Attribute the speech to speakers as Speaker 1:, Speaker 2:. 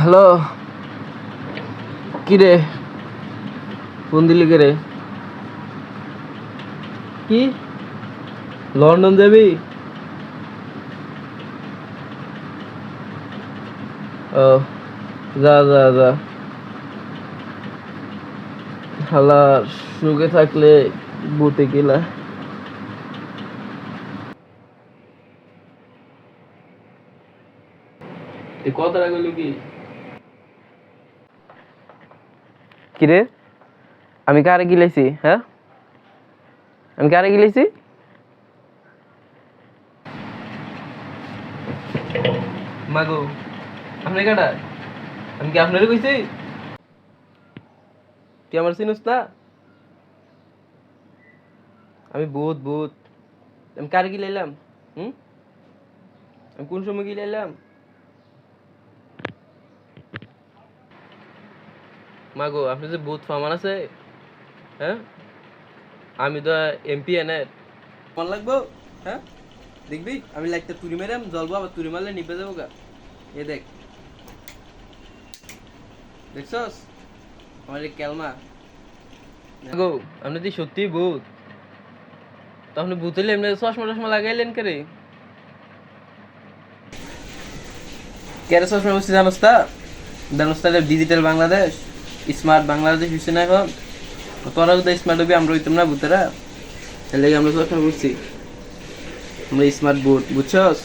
Speaker 1: Hello, কি রে? Phone দিলি কে রে? কি লন্ডন যাবি? ও, যা যা যা। হালার সুখে থাকলে বুতে গেলা। এই কথাটা কইলি কি? কিরে, আমি কারে গিলাইছি? হ্যাঁ, আমি কারে গিলাইছি? মাগো, আপনি কাটা? আমি কি আপনারে কইছি? তুই আমার চিনিস না? আমি ভূত ভূত। আমি কারে গিলাইলাম? হুম, আমি কোন সময় গিলাইলাম? মাগো, আপনি যে ভূত ফামান আছে, হ্যাঁ, আমি তো এমপি এনে মন লাগবো। হ্যাঁ, দেখবি আমি লাইটটা তুড়ি মেরাম জ্বলবো, আবার তুড়ি মারলে নিভে যাবো গা। এ দেখ, দেখছস আমার এই ক্যালমা? গো, আপনি যদি সত্যি ভূত, তো আপনি ভূত হইলে এমনি চশমা টশমা লাগাইলেন কে রে? কেরে চশমা বসছি জানোস তা? জানোস তাহলে ডিজিটাল বাংলাদেশ, স্মার্ট বাংলাদেশ হচ্ছে না এখন? তোরা যদি স্মার্ট হবি, আমরা হইতাম না ভূতেরা? তাহলে আমরা চশমা বসছি, আমরা স্মার্ট ভূত, বুঝছস?